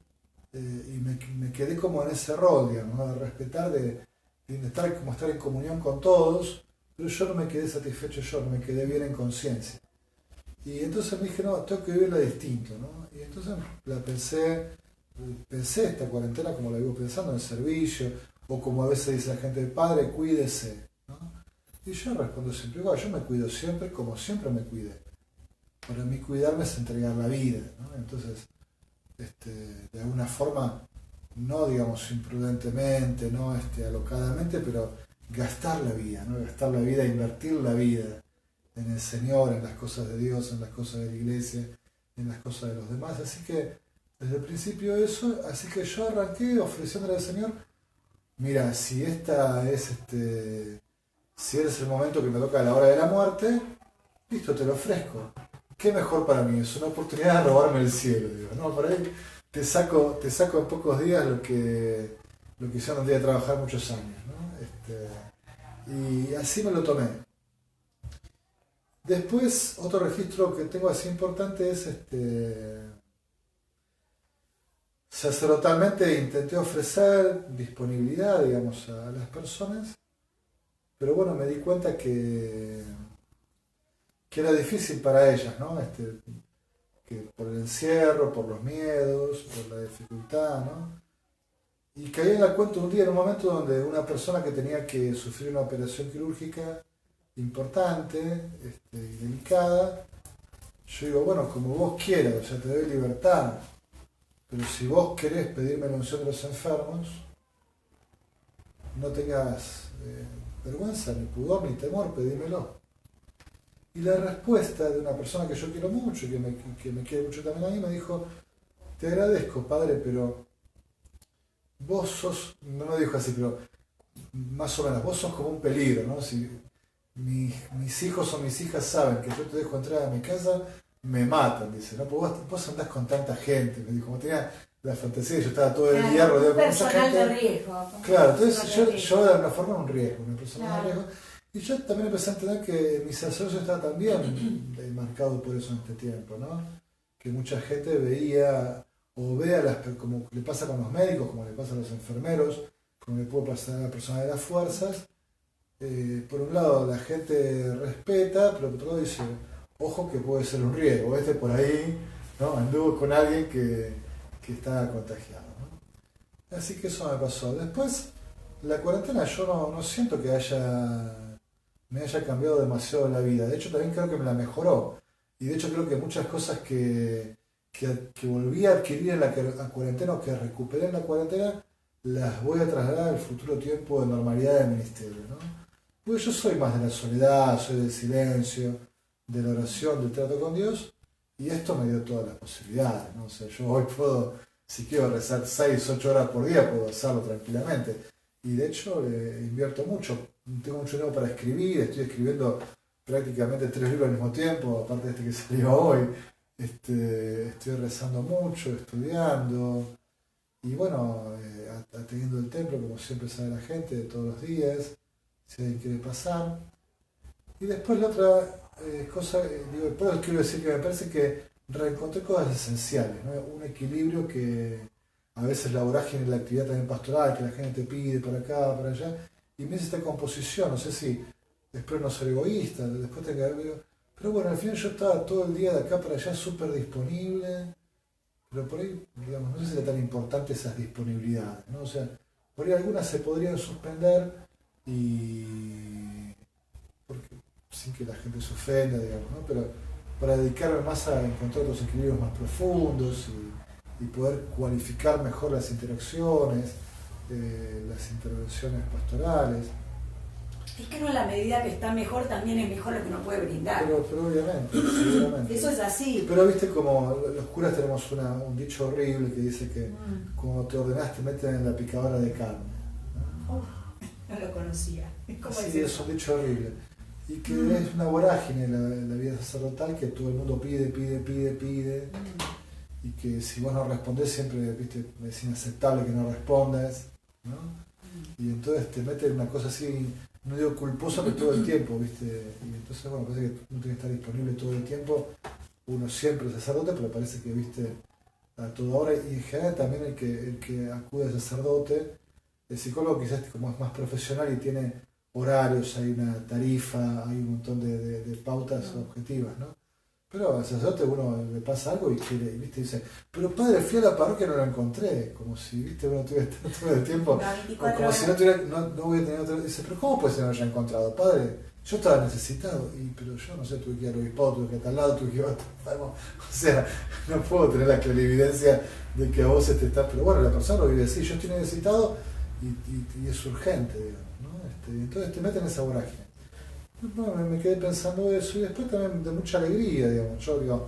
S1: Y me quedé como en ese rol, digamos, ¿no? De respetar, de estar en comunión con todos, pero yo no me quedé satisfecho, yo no me quedé bien en conciencia. Y entonces me dije, no, tengo que vivirla distinto, ¿no? Y entonces pensé esta cuarentena como la vivo pensando, en el servicio, o como a veces dice la gente, padre, cuídese, ¿no? Y yo respondo siempre igual, yo me cuido siempre como siempre me cuidé. Para mí cuidarme es entregar la vida, ¿no? Entonces, de alguna forma, no digamos imprudentemente, no alocadamente, pero gastar la vida, ¿no? Gastar la vida, invertir la vida en el Señor, en las cosas de Dios, en las cosas de la iglesia, en las cosas de los demás. Así que desde el principio eso, así que yo arranqué ofreciéndole al Señor, mira, si si es el momento que me toca a la hora de la muerte, listo, te lo ofrezco. ¿Qué mejor para mí? Es una oportunidad de robarme el cielo, digo, ¿no? Por ahí te saco en pocos días lo que yo no tendría que trabajar muchos años, ¿no? Y así me lo tomé. Después, otro registro que tengo así importante es sacerdotalmente intenté ofrecer disponibilidad, digamos, a las personas, pero bueno, me di cuenta que era difícil para ellas, ¿no? Que por el encierro, por los miedos, por la dificultad, ¿no? Y caí en la cuenta un día, en un momento donde una persona que tenía que sufrir una operación quirúrgica importante y delicada, yo digo, bueno, como vos quieras, o sea, te doy libertad, pero si vos querés pedirme la unción de los enfermos, no tengas vergüenza, ni pudor, ni temor, pedímelo. Y la respuesta de una persona que yo quiero mucho, que me quiere mucho también a mí, me dijo, te agradezco, padre, pero vos sos, no me dijo así, pero más o menos, vos sos como un peligro, ¿no? Si mis hijos o mis hijas saben que yo te dejo entrar a mi casa, me matan, dice, ¿no? Porque vos andás con tanta gente, me dijo, como tenía la fantasía, yo estaba todo el día rodeado con mucha gente.
S2: De riesgo.
S1: Claro, entonces yo de alguna forma era un riesgo, una persona de riesgo. Y yo también empecé a entender que mi sacerdocio estaba también marcado por eso en este tiempo, ¿no? Que mucha gente veía, o ve como le pasa con los médicos, como le pasa a los enfermeros, como le puede pasar a la persona de las fuerzas. Por un lado la gente respeta, pero por otro lado dice, ojo que puede ser un riesgo, por ahí, ¿no? Anduvo con alguien que está contagiado, ¿no? Así que eso me pasó. Después, la cuarentena yo no siento que me haya cambiado demasiado la vida. De hecho, también creo que me la mejoró. Y de hecho creo que muchas cosas que volví a adquirir en la cuarentena o que recuperé en la cuarentena, las voy a trasladar al futuro tiempo de normalidad del ministerio, ¿no? Porque yo soy más de la soledad, soy del silencio, de la oración, del trato con Dios. Y esto me dio todas las posibilidades, ¿no? O sea, yo hoy puedo, si quiero rezar 6, 8 horas por día, puedo hacerlo tranquilamente. Y de hecho invierto mucho, tengo mucho tiempo para escribir, estoy escribiendo prácticamente 3 libros al mismo tiempo, aparte de este que salió hoy. Estoy rezando mucho, estudiando y bueno, atendiendo el templo, como siempre sabe la gente, todos los días, si alguien quiere pasar. Y después la otra cosa, después quiero decir que me parece que reencontré cosas esenciales, ¿no? Un equilibrio que a veces la vorágine y la actividad también pastoral, que la gente te pide para acá, para allá, y me hice esta composición, no sé si espero no ser egoísta, después te quedaré. Pero bueno, al final yo estaba todo el día de acá para allá súper disponible, pero por ahí, digamos, no sé si era tan importante esas disponibilidades, ¿no? O sea, por ahí algunas se podrían suspender y porque, sin que la gente se ofenda, digamos, ¿no? Pero para dedicarme más a encontrar otros equilibrios más profundos y poder cualificar mejor las interacciones, las intervenciones pastorales.
S2: Es que no, en la medida que está mejor, también es mejor lo que uno puede brindar.
S1: Pero obviamente, seguramente.
S2: Eso es así.
S1: Pero viste como los curas tenemos un dicho horrible que dice que como te ordenás te meten en la picadora de carne.
S2: ¿No? No lo conocía. ¿Cómo
S1: sí, es un dicho horrible. Y que es una vorágine la vida sacerdotal, que todo el mundo pide. Y que si vos no respondés siempre, viste, es inaceptable que no respondas, ¿no? Y entonces te meten en una cosa así, no digo culposa, pero todo el tiempo, ¿viste? Y entonces, bueno, parece que uno tiene que estar disponible todo el tiempo, uno siempre es sacerdote, pero parece que, ¿viste? A toda hora, y en general también el que acude al sacerdote, el psicólogo quizás como es más profesional y tiene horarios, hay una tarifa, hay un montón de pautas objetivas, ¿no? Pero al sacerdote uno le pasa algo y quiere, ¿viste? Dice, pero padre, fui a la parroquia y no lo encontré, como si, ¿viste? Uno tuviera todo el tiempo, o como si no tuviera, no voy a tener otro. Dice, pero ¿cómo puede ser que no haya encontrado? Padre, yo estaba necesitado, pero yo no sé, tuve que ir al obispado, tuve que ir a tal lado, tuve que ir a otro. O sea, no puedo tener la clarividencia de que a vos estás, pero bueno, la persona lo vive así, yo estoy necesitado y es urgente, digamos, ¿no? Entonces te meten en esa vorágine. Bueno, me quedé pensando eso y después también de mucha alegría, digamos. Yo digo,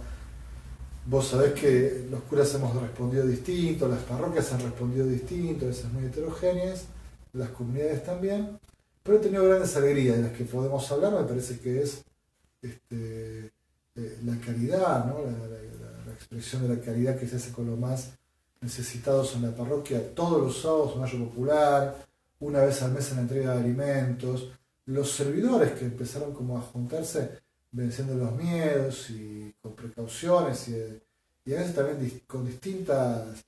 S1: vos sabés que los curas hemos respondido distinto, las parroquias han respondido distinto, a veces muy heterogéneas, las comunidades también, pero he tenido grandes alegrías de las que podemos hablar, me parece que es la caridad, ¿no? La expresión de la caridad que se hace con los más necesitados en la parroquia, todos los sábados un mayo popular, una vez al mes en la entrega de alimentos, los servidores que empezaron como a juntarse venciendo los miedos y con precauciones y a veces también con distintas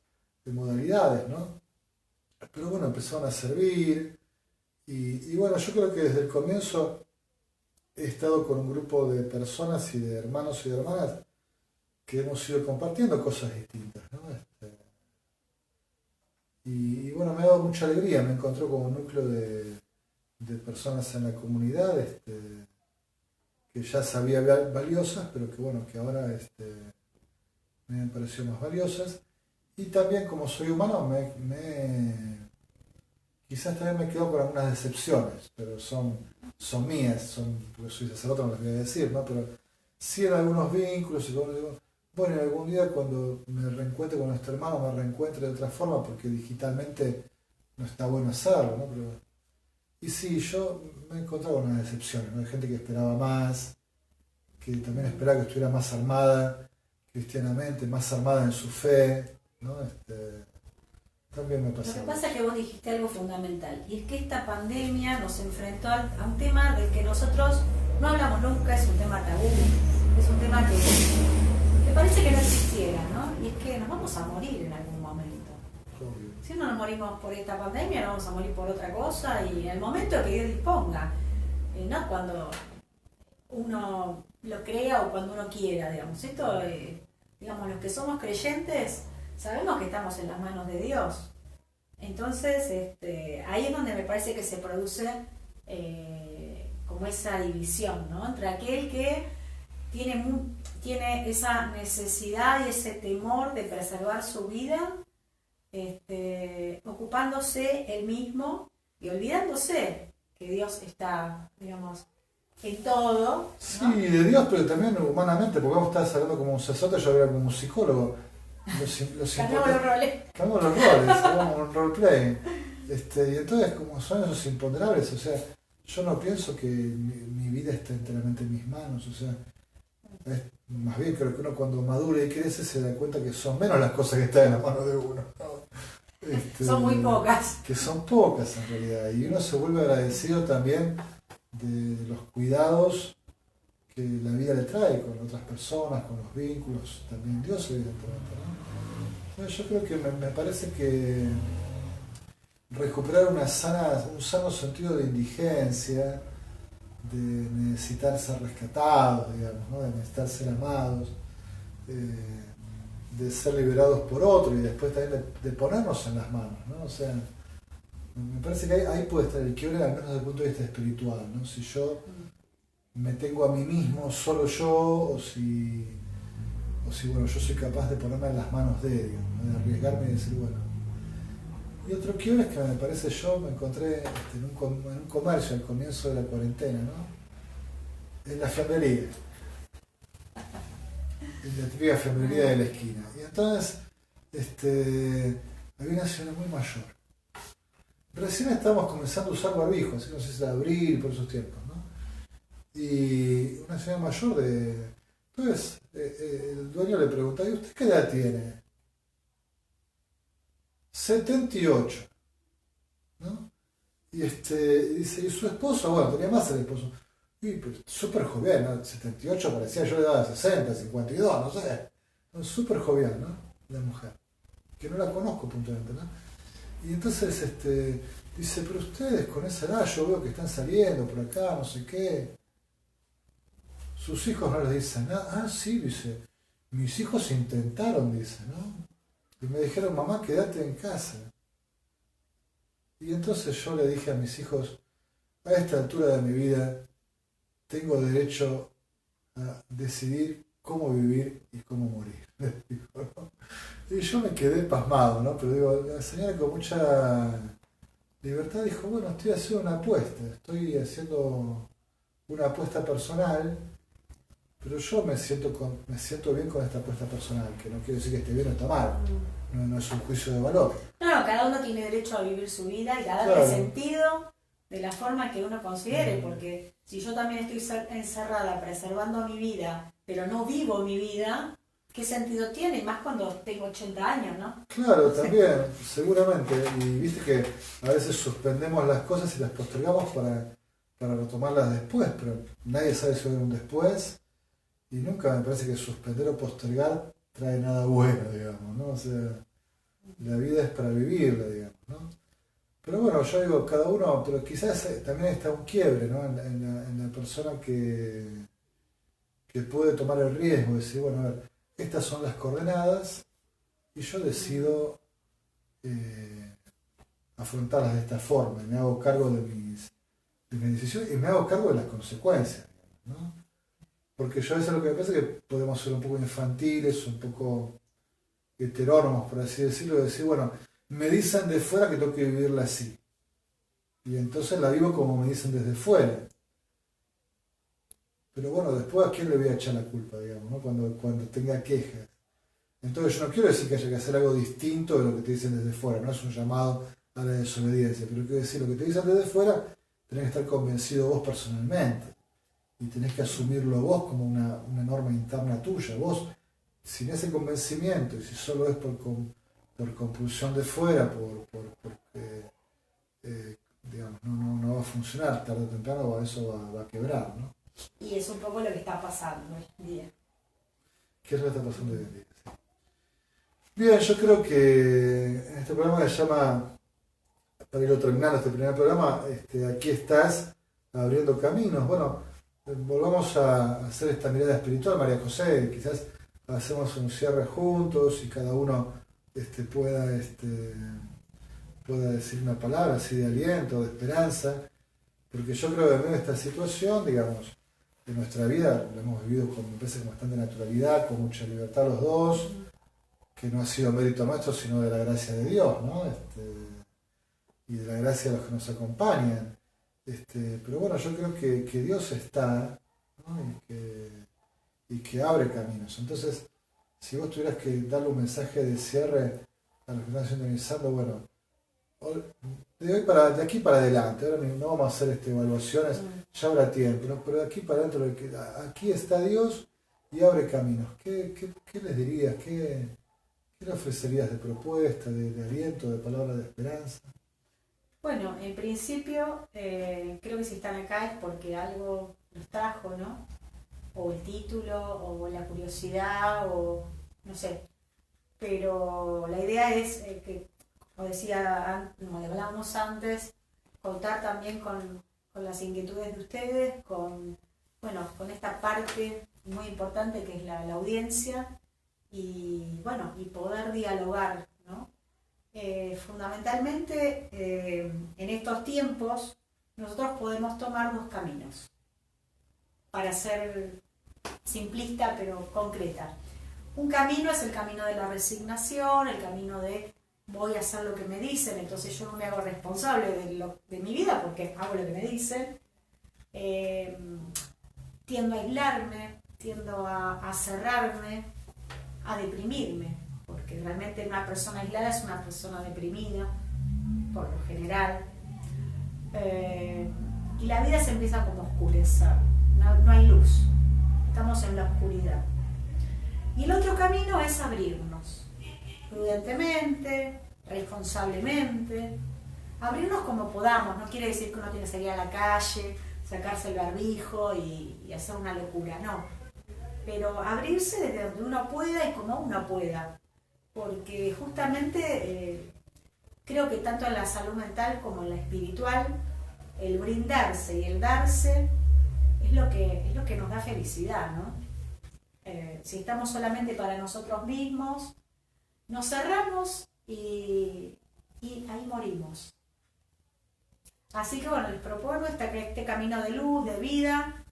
S1: modalidades, ¿no? Pero bueno, empezaron a servir y bueno, yo creo que desde el comienzo he estado con un grupo de personas y de hermanos y de hermanas que hemos ido compartiendo cosas distintas, ¿no? Y bueno, me ha dado mucha alegría, me encontré como un núcleo de personas en la comunidad que ya sabía valiosas, pero que bueno, que ahora me han parecido más valiosas. Y también como soy humano, quizás también me quedo con algunas decepciones, pero son mías, porque soy sacerdote, no les voy a decir, ¿no? Pero sí en algunos vínculos, y como digo, bueno, en algún día cuando me reencuentre con nuestro hermano, me reencuentre de otra forma, porque digitalmente no está bueno hacerlo, ¿no? Y sí, yo me he encontrado con unas decepciones, ¿no? Hay gente que esperaba más, que también esperaba que estuviera más armada cristianamente, más armada en su fe, ¿no? También me pasa.
S2: Lo que pasa es que vos dijiste algo fundamental, y es que esta pandemia nos enfrentó a un tema del que nosotros no hablamos nunca, es un tema tabú, es un tema que parece que no existiera, ¿no? Y es que nos vamos a morir en algún momento. Si no nos morimos por esta pandemia, nos vamos a morir por otra cosa y en el momento que Dios disponga, no cuando uno lo crea o cuando uno quiera, digamos. Esto, digamos, los que somos creyentes sabemos que estamos en las manos de Dios. Entonces, ahí es donde me parece que se produce como esa división, ¿no? Entre aquel que tiene esa necesidad y ese temor de preservar su vida, ocupándose él mismo y olvidándose que Dios está, digamos, en todo.
S1: Sí,
S2: ¿no?
S1: de Dios, pero también humanamente, porque vos estás hablando como un sacerdote, yo era como un psicólogo.
S2: Cambiamos los roles.
S1: Cambiamos los roles, hagamos un roleplay. Y entonces, como son esos imponderables, o sea, yo no pienso que mi vida está enteramente en mis manos, o sea, más bien creo que uno cuando madura y crece se da cuenta que son menos las cosas que están en la mano de uno, ¿no?
S2: Son muy pocas.
S1: Que son pocas en realidad, y uno se vuelve agradecido también de los cuidados que la vida le trae con otras personas, con los vínculos, también Dios evidentemente, ¿no? Entonces yo creo que me parece que recuperar un sano sentido de indigencia, de necesitar ser rescatados, digamos, ¿no? De necesitar ser amados, de ser liberados por otro y después también de ponernos en las manos, ¿no? O sea, me parece que ahí puede estar el quiebre, al menos desde el punto de vista espiritual, ¿no? Si yo me tengo a mí mismo, solo yo, o si bueno, yo soy capaz de ponerme en las manos de Dios, ¿no? De arriesgarme y decir, bueno. Y otro quiebre es que me parece yo me encontré en un comercio al comienzo de la cuarentena, ¿no? En la fiambrería. En la típica fiambrería de la esquina. Y entonces había una señora muy mayor. Recién estábamos comenzando a usar barbijo, así no sé si era abril por esos tiempos, ¿no? Y una señora mayor de... Entonces el dueño le pregunta, ¿y usted qué edad tiene? 78, ¿no? Y dice, ¿y su esposo? Bueno, tenía más el esposo. Y pues, súper jovial, ¿no? 78 parecía yo le daba 60, 52, no sé. No, súper jovial, ¿no? La mujer. Que no la conozco puntualmente, ¿no? Y entonces dice, pero ustedes con esa edad yo veo que están saliendo por acá, no sé qué. Sus hijos no les dicen nada. Ah, sí, dice, mis hijos intentaron, dice, ¿no? Y me dijeron, mamá, quédate en casa. Y entonces yo le dije a mis hijos, a esta altura de mi vida, tengo derecho a decidir cómo vivir y cómo morir. Y yo me quedé pasmado, ¿no? Pero digo, la señora con mucha libertad dijo, bueno, estoy haciendo una apuesta, estoy haciendo una apuesta personal, pero yo me siento bien con esta apuesta personal, que no quiere decir que esté bien o está mal, no es un juicio de valor.
S2: No, cada uno tiene derecho a vivir su vida y a darle sentido de la forma que uno considere, porque si yo también estoy encerrada preservando mi vida, pero no vivo mi vida, ¿qué sentido tiene? Más cuando tengo 80 años, ¿no?
S1: Claro, también, seguramente. Y viste que a veces suspendemos las cosas y las postergamos para retomarlas después, pero nadie sabe si va a haber un después. Y nunca me parece que suspender o postergar trae nada bueno, digamos, ¿no? O sea, la vida es para vivirla, digamos, ¿no? Pero bueno, yo digo, cada uno, pero quizás también está un quiebre, ¿no? En la persona que puede tomar el riesgo de decir, bueno, a ver, estas son las coordenadas y yo decido afrontarlas de esta forma y me hago cargo de mis decisiones y me hago cargo de las consecuencias, ¿no? Porque yo a veces lo que me pasa es que podemos ser un poco infantiles, un poco heterónomos, por así decirlo, de decir, bueno, me dicen de fuera que tengo que vivirla así. Y entonces la vivo como me dicen desde fuera. Pero bueno, después a quién le voy a echar la culpa, digamos, ¿no? Cuando tenga quejas. Entonces yo no quiero decir que haya que hacer algo distinto de lo que te dicen desde fuera, no es un llamado a la desobediencia, pero quiero decir, lo que te dicen desde fuera, tenés que estar convencido vos personalmente. Y tenés que asumirlo vos como una norma interna tuya. Vos, sin ese convencimiento, y si solo es por compulsión de fuera, porque digamos, no va a funcionar, tarde o temprano eso va a quebrar, ¿no?
S2: Y es un poco lo que está pasando hoy en día.
S1: ¿Qué es lo que está pasando hoy en día? Sí. Bien, yo creo que en este programa que se llama, para irlo terminando este primer programa, aquí estás abriendo caminos. Bueno, volvamos a hacer esta mirada espiritual, María José, quizás hacemos un cierre juntos y cada uno pueda decir una palabra así de aliento, de esperanza, porque yo creo que en medio de esta situación, digamos, de nuestra vida, lo hemos vivido me parece, con bastante naturalidad, con mucha libertad los dos, que no ha sido mérito nuestro, sino de la gracia de Dios, ¿no? Y de la gracia de los que nos acompañan. Pero bueno, yo creo que Dios está, ¿no? y que abre caminos. Entonces, si vos tuvieras que darle un mensaje de cierre a los que están sintonizando, bueno, de aquí para adelante, ahora no vamos a hacer evaluaciones, ya habrá tiempo, ¿no? Pero de aquí para adentro, aquí está Dios y abre caminos. ¿Qué les dirías? ¿Qué le ofrecerías de propuesta, de aliento, de palabra de esperanza?
S2: Bueno, en principio, creo que si están acá es porque algo los trajo, ¿no? O el título, o la curiosidad, o no sé. Pero la idea es que, como decía, como hablábamos antes, contar también con las inquietudes de ustedes, con esta parte muy importante que es la audiencia, y poder dialogar, ¿no? Fundamentalmente, en estos tiempos, nosotros podemos tomar dos caminos, para ser simplista pero concreta. Un camino es el camino de la resignación, el camino de voy a hacer lo que me dicen, entonces yo no me hago responsable de mi vida porque hago lo que me dicen. Tiendo a aislarme, tiendo a cerrarme, a deprimirme, porque realmente una persona aislada es una persona deprimida, por lo general. Y la vida se empieza como a oscurecer, no hay luz, estamos en la oscuridad. Y el otro camino es abrirnos, prudentemente, responsablemente, abrirnos como podamos. No quiere decir que uno tiene que salir a la calle, sacarse el barbijo y hacer una locura, no. Pero abrirse desde donde uno pueda y como uno pueda. Porque justamente creo que tanto en la salud mental como en la espiritual, el brindarse y el darse es lo que nos da felicidad, ¿no? Si estamos solamente para nosotros mismos, nos cerramos y ahí morimos. Así que bueno, les propongo este camino de luz, de vida,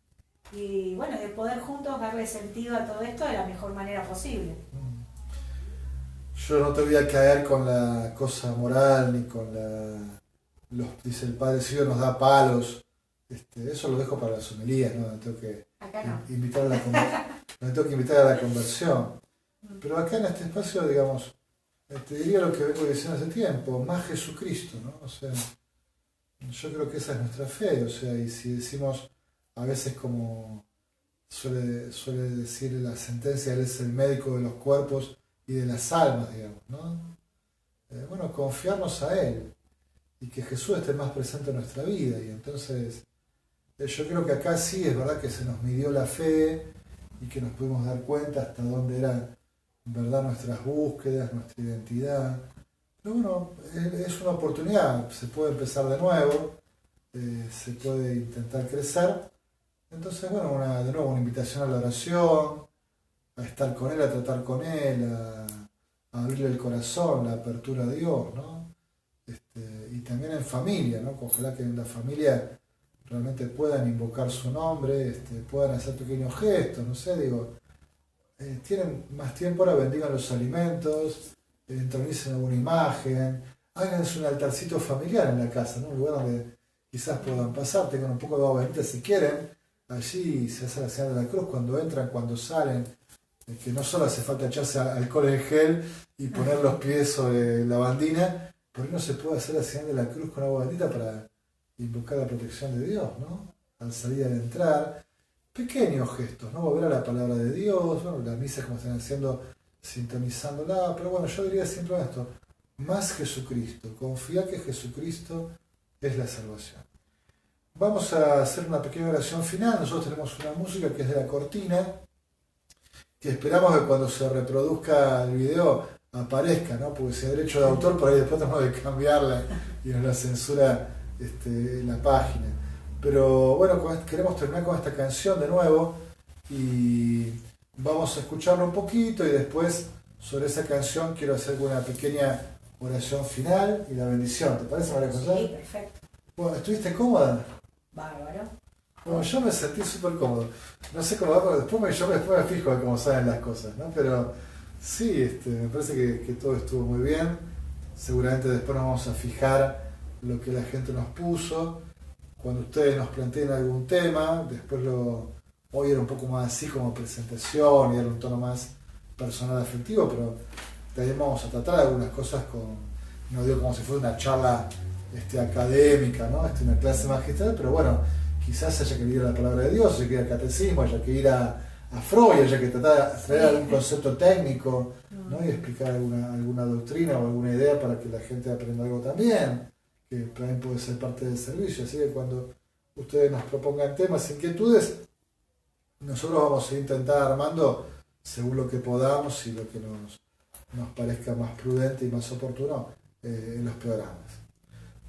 S2: y bueno, de poder juntos darle sentido a todo esto de la mejor manera posible.
S1: Yo no te voy a caer con la cosa moral ni con dice el Padre si Dios nos da palos. Eso lo dejo para las homilías, ¿no? Me tengo que invitar a la conversión. Pero acá en este espacio, digamos, te diría lo que vengo diciendo hace tiempo, más Jesucristo, ¿no? O sea, yo creo que esa es nuestra fe, o sea, y si decimos a veces como suele decir la sentencia, Él es el médico de los cuerpos y de las almas, digamos, ¿no? Confiarnos a Él y que Jesús esté más presente en nuestra vida. Y entonces yo creo que acá sí es verdad que se nos midió la fe y que nos pudimos dar cuenta hasta dónde eran en verdad nuestras búsquedas, nuestra identidad. Pero bueno, es una oportunidad, se puede empezar de nuevo, se puede intentar crecer. Entonces, bueno, de nuevo una invitación a la oración, a estar con Él, a tratar con Él, a abrirle el corazón, la apertura a Dios, ¿no? Y también en familia, ¿no? Ojalá que en la familia realmente puedan invocar su nombre, puedan hacer pequeños gestos, no sé, tienen más tiempo, ahora bendigan los alimentos, entronicen alguna imagen, háganse un altarcito familiar en la casa, ¿no? Un lugar donde quizás puedan pasar, tengan un poco de agua bendita si quieren, allí se hace la señal de la cruz cuando entran, cuando salen, que no solo hace falta echarse alcohol en gel y poner los pies sobre la bandina, ¿por qué no se puede hacer la señal de la cruz con agua bendita para invocar la protección de Dios, ¿no? Al salir y al entrar, pequeños gestos, ¿no? Volver a la palabra de Dios, bueno, las misas como están haciendo, sintonizándola, pero bueno, yo diría siempre esto, más Jesucristo, confía que Jesucristo es la salvación. Vamos a hacer una pequeña oración final, nosotros tenemos una música que es de la cortina, que esperamos que cuando se reproduzca el video aparezca, ¿no? Porque si hay derecho de autor, por ahí después tenemos que cambiarla y nos la censura la página. Pero bueno, queremos terminar con esta canción de nuevo y vamos a escucharla un poquito y después sobre esa canción quiero hacer una pequeña oración final y la bendición. ¿Te parece, María José?
S2: Sí, perfecto.
S1: Bueno, ¿estuviste cómoda?
S2: Bárbaro.
S1: Bueno, yo me sentí súper cómodo. No sé cómo va, pero después me fijo de cómo salen las cosas, ¿no? Pero sí, me parece que todo estuvo muy bien. Seguramente después nos vamos a fijar lo que la gente nos puso, cuando ustedes nos planteen algún tema, después hoy era un poco más así como presentación y era un tono más personal afectivo, pero también vamos a tratar algunas cosas no digo como si fuera una charla académica, ¿no? Una clase magistral, pero bueno, quizás haya que ir a la palabra de Dios, haya que ir al catecismo, haya que ir a Freud, haya que tratar de traer algún concepto técnico, ¿no? Y explicar alguna doctrina o alguna idea para que la gente aprenda algo también, que también puede ser parte del servicio. Así que cuando ustedes nos propongan temas, inquietudes, nosotros vamos a intentar armando según lo que podamos y lo que nos parezca más prudente y más oportuno en los programas.